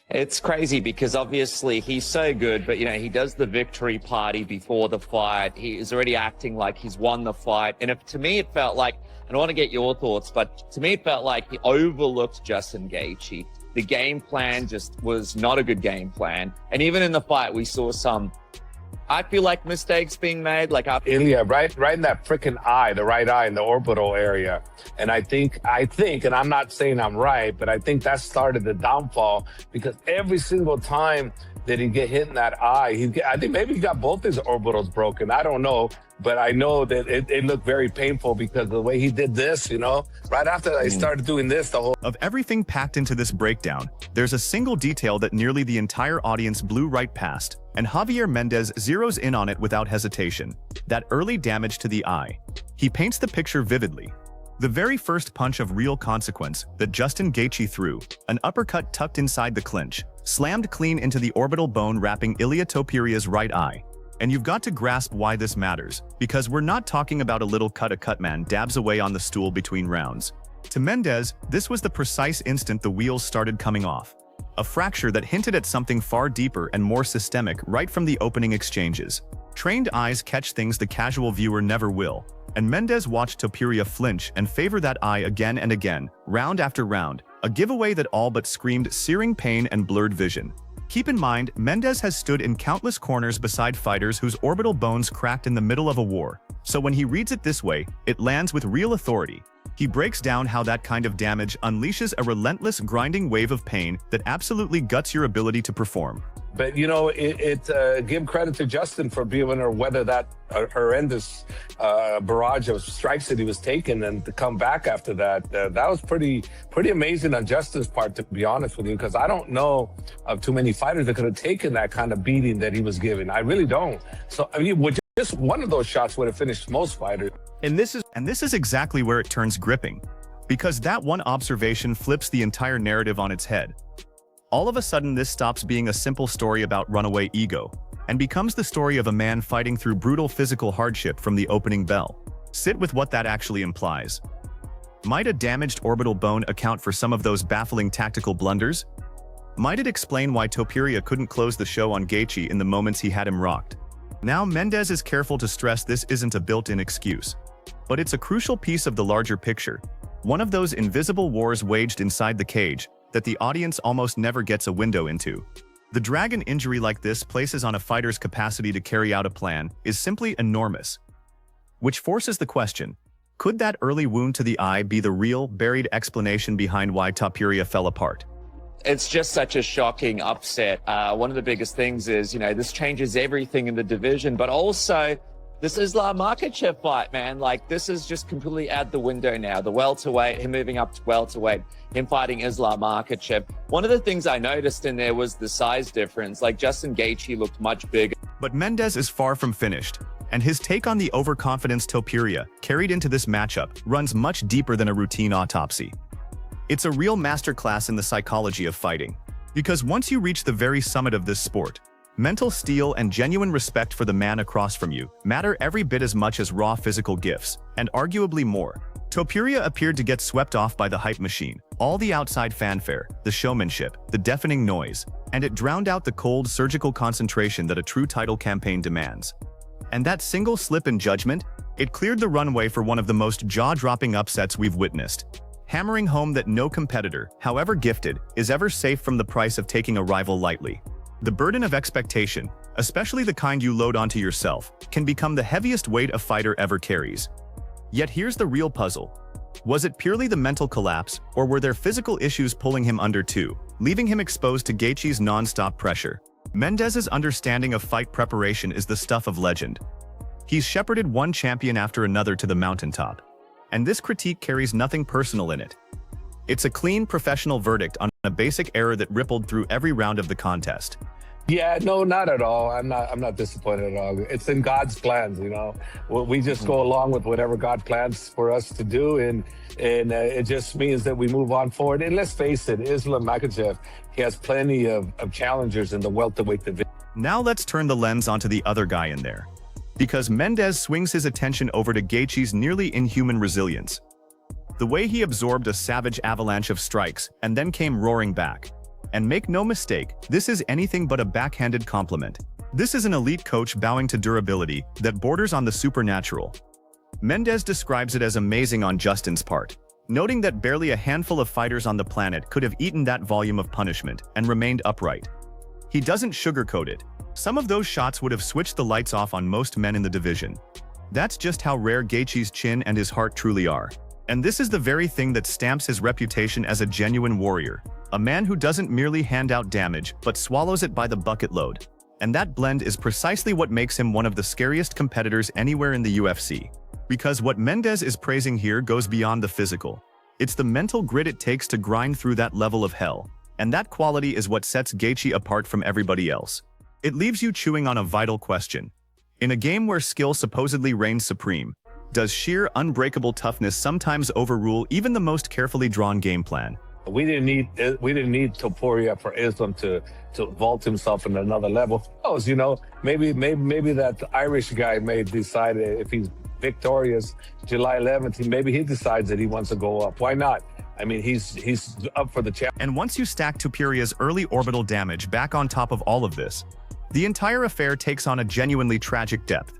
It's crazy because obviously he's so good, but he does the victory party before the fight. He is already acting like he's won the fight. And to me, it felt like, and I want to get your thoughts, but to me, it felt like he overlooked Justin Gaethje. The game plan just was not a good game plan. And even in the fight, we saw some, I feel like, mistakes being made. Like Ilia, right in that freaking eye, the right eye in the orbital area. And I think, and I'm not saying I'm right, but I think that started the downfall because every single time that he get hit in that eye, I think maybe he got both his orbitals broken. I don't know, but I know that it looked very painful because the way he did this, right after he started doing this, the whole... Of everything packed into this breakdown, there's a single detail that nearly the entire audience blew right past, and Javier Mendez zeroes in on it without hesitation: that early damage to the eye. He paints the picture vividly. The very first punch of real consequence that Justin Gaethje threw, an uppercut tucked inside the clinch, slammed clean into the orbital bone wrapping Ilia Topuria's right eye. And you've got to grasp why this matters, because we're not talking about a little cut man dabs away on the stool between rounds. To Mendez, this was the precise instant the wheels started coming off. A fracture that hinted at something far deeper and more systemic right from the opening exchanges. Trained eyes catch things the casual viewer never will, and Mendez watched Topuria flinch and favor that eye again and again, round after round, a giveaway that all but screamed searing pain and blurred vision. Keep in mind, Mendez has stood in countless corners beside fighters whose orbital bones cracked in the middle of a war, so when he reads it this way, it lands with real authority. He breaks down how that kind of damage unleashes a relentless grinding wave of pain that absolutely guts your ability to perform. But, give credit to Justin for being able to weather that horrendous barrage of strikes that he was taking and to come back after that. That was pretty amazing on Justin's part, to be honest with you, because I don't know of too many fighters that could have taken that kind of beating that he was giving. I really don't. So, just one of those shots would have finished most fighters. And this is exactly where it turns gripping, because that one observation flips the entire narrative on its head. All of a sudden, this stops being a simple story about runaway ego and becomes the story of a man fighting through brutal physical hardship from the opening bell. Sit with what that actually implies. Might a damaged orbital bone account for some of those baffling tactical blunders? Might it explain why Topuria couldn't close the show on Gaethje in the moments he had him rocked? Now, Mendez is careful to stress this isn't a built-in excuse, but it's a crucial piece of the larger picture, one of those invisible wars waged inside the cage that the audience almost never gets a window into. The drag an injury like this places on a fighter's capacity to carry out a plan is simply enormous. Which forces the question, could that early wound to the eye be the real, buried explanation behind why Topuria fell apart? It's just such a shocking upset. One of the biggest things is, this changes everything in the division, but also this Islam Makhachev fight, man, like this is just completely out the window now. The welterweight, him moving up to welterweight, him fighting Islam Makhachev. One of the things I noticed in there was the size difference. Like Justin Gaethje looked much bigger. But Mendez is far from finished, and his take on the overconfidence Topuria carried into this matchup runs much deeper than a routine autopsy. It's a real masterclass in the psychology of fighting, because once you reach the very summit of this sport, mental steel and genuine respect for the man across from you matter every bit as much as raw physical gifts, and arguably more. Topuria appeared to get swept off by the hype machine, all the outside fanfare, the showmanship, the deafening noise, and it drowned out the cold, surgical concentration that a true title campaign demands. And that single slip in judgment, it cleared the runway for one of the most jaw-dropping upsets we've witnessed, hammering home that no competitor, however gifted, is ever safe from the price of taking a rival lightly. The burden of expectation, especially the kind you load onto yourself, can become the heaviest weight a fighter ever carries. Yet here's the real puzzle. Was it purely the mental collapse, or were there physical issues pulling him under too, leaving him exposed to Gaethje's non-stop pressure? Mendez's understanding of fight preparation is the stuff of legend. He's shepherded one champion after another to the mountaintop, and this critique carries nothing personal in it. It's a clean, professional verdict on a basic error that rippled through every round of the contest. Yeah, no, not at all. I'm not disappointed at all. It's in God's plans, We just go along with whatever God plans for us to do, and it just means that we move on forward. And let's face it, Islam Makhachev, he has plenty of challengers in the welterweight division. Now let's turn the lens onto the other guy in there, because Mendez swings his attention over to Gaethje's nearly inhuman resilience. The way he absorbed a savage avalanche of strikes and then came roaring back. And make no mistake, this is anything but a backhanded compliment. This is an elite coach bowing to durability that borders on the supernatural. Mendes describes it as amazing on Justin's part, noting that barely a handful of fighters on the planet could have eaten that volume of punishment and remained upright. He doesn't sugarcoat it. Some of those shots would have switched the lights off on most men in the division. That's just how rare Gaethje's chin and his heart truly are. And this is the very thing that stamps his reputation as a genuine warrior, a man who doesn't merely hand out damage but swallows it by the bucket load. And that blend is precisely what makes him one of the scariest competitors anywhere in the UFC. Because what Mendes is praising here goes beyond the physical. It's the mental grit it takes to grind through that level of hell. And that quality is what sets Gaethje apart from everybody else. It leaves you chewing on a vital question. In a game where skill supposedly reigns supreme, does sheer unbreakable toughness sometimes overrule even the most carefully drawn game plan? We didn't need Topuria for Islam to vault himself in another level. Oh, you know, maybe that Irish guy may decide if he's victorious July 11th, maybe he decides that he wants to go up. Why not? I mean, he's up for the challenge. And once you stack Topuria's early orbital damage back on top of all of this, the entire affair takes on a genuinely tragic depth.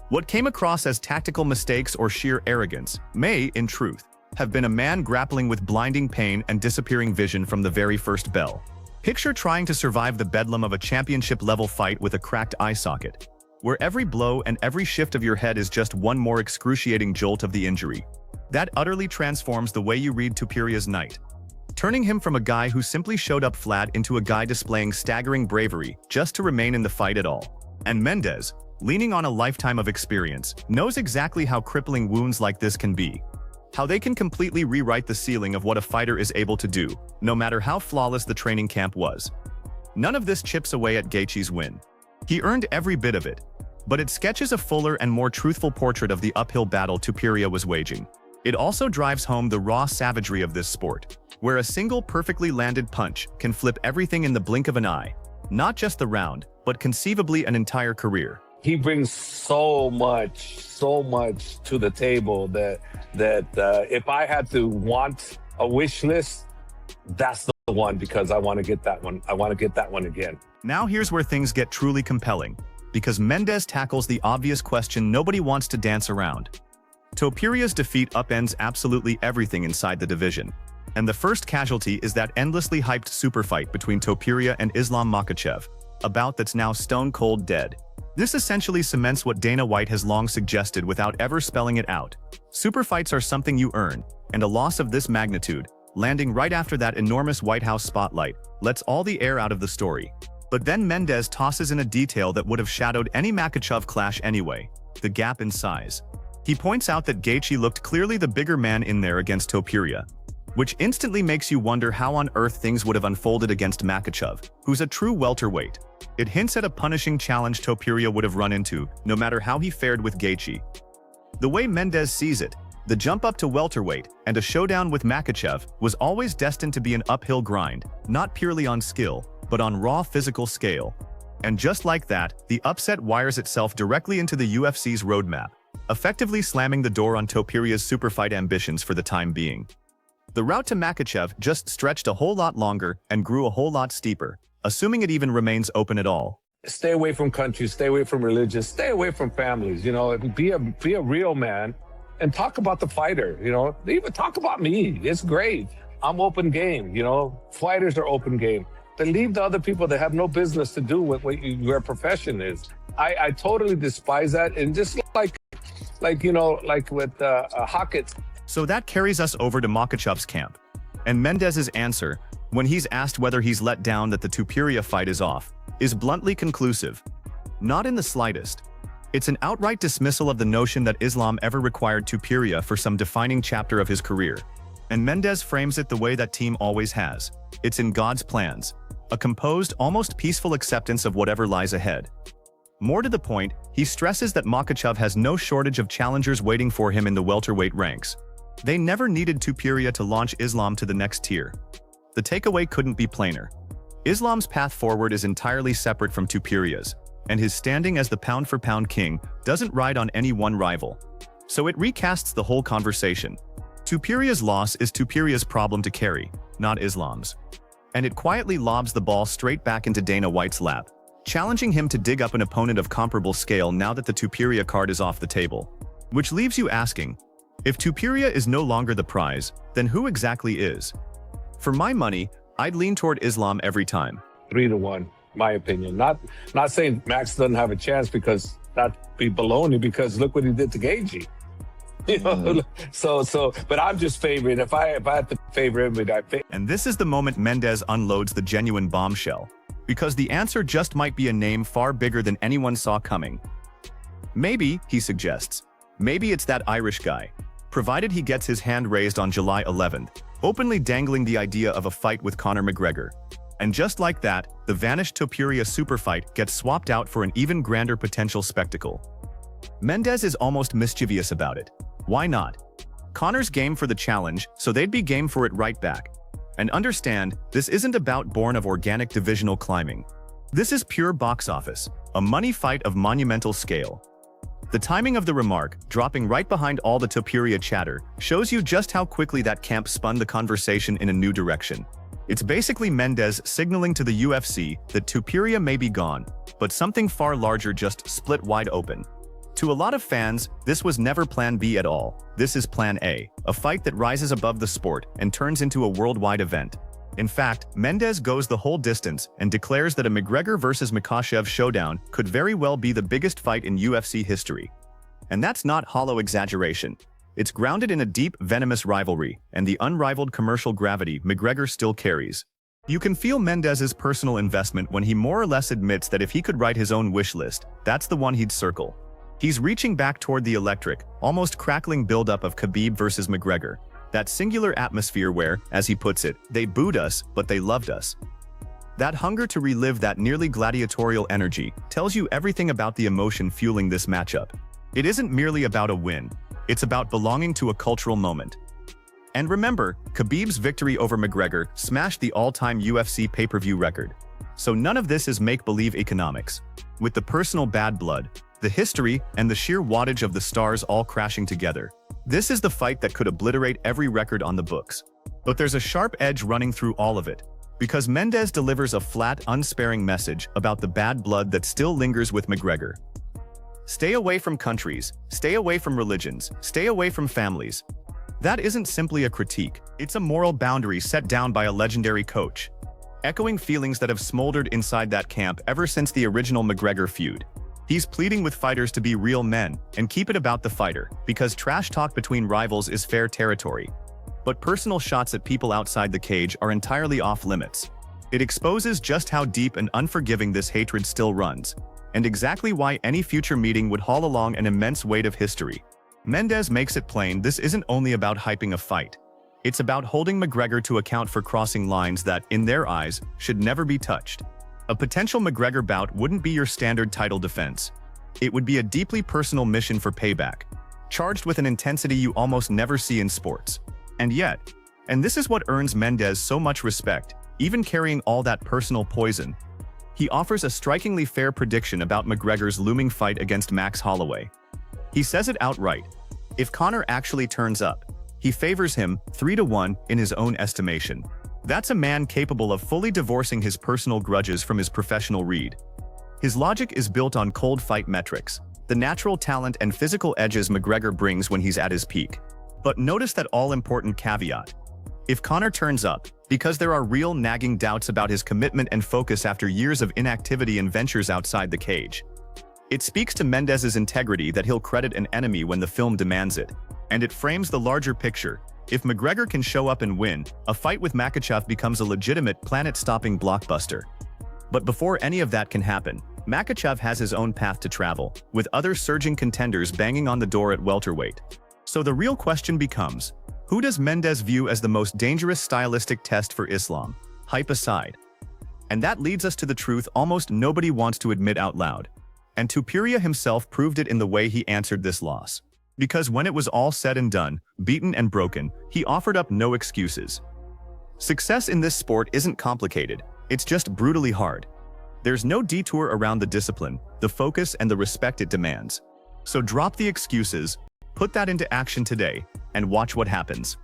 What came across as tactical mistakes or sheer arrogance may, in truth, have been a man grappling with blinding pain and disappearing vision from the very first bell. Picture trying to survive the bedlam of a championship-level fight with a cracked eye socket, where every blow and every shift of your head is just one more excruciating jolt of the injury. That utterly transforms the way you read Topuria's night, turning him from a guy who simply showed up flat into a guy displaying staggering bravery just to remain in the fight at all. And Mendes, leaning on a lifetime of experience, knows exactly how crippling wounds like this can be. How they can completely rewrite the ceiling of what a fighter is able to do, no matter how flawless the training camp was. None of this chips away at Gaethje's win. He earned every bit of it, but it sketches a fuller and more truthful portrait of the uphill battle Topuria was waging. It also drives home the raw savagery of this sport, where a single perfectly landed punch can flip everything in the blink of an eye. Not just the round, but conceivably an entire career. He brings so much to the table that if I had to want a wish list, that's the one, because I want to get that one. I want to get that one again. Now here's where things get truly compelling, because Mendes tackles the obvious question nobody wants to dance around. Topuria's defeat upends absolutely everything inside the division. And the first casualty is that endlessly hyped super fight between Topuria and Islam Makhachev, a bout that's now stone cold dead. This essentially cements what Dana White has long suggested without ever spelling it out. Super fights are something you earn, and a loss of this magnitude, landing right after that enormous White House spotlight, lets all the air out of the story. But then Mendes tosses in a detail that would have shadowed any Makhachev clash anyway: the gap in size. He points out that Gaethje looked clearly the bigger man in there against Topuria, which instantly makes you wonder how on earth things would have unfolded against Makhachev, who's a true welterweight. It hints at a punishing challenge Topuria would have run into, no matter how he fared with Gaethje. The way Mendes sees it, the jump up to welterweight and a showdown with Makhachev was always destined to be an uphill grind, not purely on skill, but on raw physical scale. And just like that, the upset wires itself directly into the UFC's roadmap, effectively slamming the door on Topuria's superfight ambitions for the time being. The route to Makhachev just stretched a whole lot longer and grew a whole lot steeper, assuming it even remains open at all. Stay away from countries, stay away from religions, stay away from families, you know, be a real man and talk about the fighter, you know, even talk about me. It's great. I'm open game, you know, fighters are open game. Then leave the other people that have no business to do with what your profession is. I totally despise that. And just like you know, like with Hackett. So that carries us over to Makhachev's camp. And Mendes's answer, when he's asked whether he's let down that the Topuria fight is off, is bluntly conclusive. Not in the slightest. It's an outright dismissal of the notion that Islam ever required Topuria for some defining chapter of his career. And Mendes frames it the way that team always has. It's in God's plans. A composed, almost peaceful acceptance of whatever lies ahead. More to the point, he stresses that Makhachev has no shortage of challengers waiting for him in the welterweight ranks. They never needed Topuria to launch Islam to the next tier. The takeaway couldn't be plainer. Islam's path forward is entirely separate from Topuria's, and his standing as the pound-for-pound king doesn't ride on any one rival. So it recasts the whole conversation. Topuria's loss is Topuria's problem to carry, not Islam's. and it quietly lobs the ball straight back into Dana White's lap, challenging him to dig up an opponent of comparable scale now that the Topuria card is off the table. Which leaves you asking, if Topuria is no longer the prize, then who exactly is? For my money, I'd lean toward Islam every time. 3-1, my opinion. Not saying Max doesn't have a chance, because that'd be baloney, because look what he did to Gaethje. You know, but I'm just favoring. If I had to favor him, And this is the moment Mendes unloads the genuine bombshell, because the answer just might be a name far bigger than anyone saw coming. Maybe, he suggests, maybe it's that Irish guy, provided he gets his hand raised on July 11th, openly dangling the idea of a fight with Conor McGregor. And just like that, the vanished Topuria Superfight gets swapped out for an even grander potential spectacle. Mendes is almost mischievous about it. Why not? Conor's game for the challenge, so they'd be game for it right back. And understand, this isn't about born of organic divisional climbing. This is pure box office, a money fight of monumental scale. The timing of the remark, dropping right behind all the Topuria chatter, shows you just how quickly that camp spun the conversation in a new direction. It's basically Mendes signaling to the UFC that Topuria may be gone, but something far larger just split wide open. To a lot of fans, this was never Plan B at all. This is Plan A, a fight that rises above the sport and turns into a worldwide event. In fact, Mendes goes the whole distance and declares that a McGregor versus Makhachev showdown could very well be the biggest fight in UFC history. And that's not hollow exaggeration. It's grounded in a deep, venomous rivalry and the unrivaled commercial gravity McGregor still carries. You can feel Mendes's personal investment when he more or less admits that if he could write his own wish list, that's the one he'd circle. He's reaching back toward the electric, almost crackling buildup of Khabib versus McGregor. That singular atmosphere where, as he puts it, they booed us, but they loved us. That hunger to relive that nearly gladiatorial energy tells you everything about the emotion fueling this matchup. It isn't merely about a win. It's about belonging to a cultural moment. And remember, Khabib's victory over McGregor smashed the all-time UFC pay-per-view record. So none of this is make-believe economics. With the personal bad blood, the history, and the sheer wattage of the stars all crashing together, this is the fight that could obliterate every record on the books. But there's a sharp edge running through all of it, because Mendes delivers a flat, unsparing message about the bad blood that still lingers with McGregor. Stay away from countries, stay away from religions, stay away from families. That isn't simply a critique, it's a moral boundary set down by a legendary coach, echoing feelings that have smoldered inside that camp ever since the original McGregor feud. He's pleading with fighters to be real men and keep it about the fighter, because trash talk between rivals is fair territory. But personal shots at people outside the cage are entirely off limits. It exposes just how deep and unforgiving this hatred still runs, and exactly why any future meeting would haul along an immense weight of history. Mendes makes it plain this isn't only about hyping a fight. It's about holding McGregor to account for crossing lines that, in their eyes, should never be touched. A potential McGregor bout wouldn't be your standard title defense. It would be a deeply personal mission for payback, charged with an intensity you almost never see in sports. And yet, and this is what earns Mendes so much respect, even carrying all that personal poison, he offers a strikingly fair prediction about McGregor's looming fight against Max Holloway. He says it outright. If Conor actually turns up, he favors him 3-1 in his own estimation. That's a man capable of fully divorcing his personal grudges from his professional read. His logic is built on cold fight metrics, the natural talent and physical edges McGregor brings when he's at his peak. But notice that all-important caveat. If Conor turns up, because there are real nagging doubts about his commitment and focus after years of inactivity and ventures outside the cage, it speaks to Mendes's integrity that he'll credit an enemy when the film demands it. And it frames the larger picture. If McGregor can show up and win, a fight with Makhachev becomes a legitimate, planet-stopping blockbuster. But before any of that can happen, Makhachev has his own path to travel, with other surging contenders banging on the door at welterweight. So the real question becomes, who does Mendes view as the most dangerous stylistic test for Islam, hype aside? And that leads us to the truth almost nobody wants to admit out loud. And Topuria himself proved it in the way he answered this loss. Because when it was all said and done, beaten and broken, he offered up no excuses. Success in this sport isn't complicated, it's just brutally hard. There's no detour around the discipline, the focus, and the respect it demands. So drop the excuses, put that into action today, and watch what happens.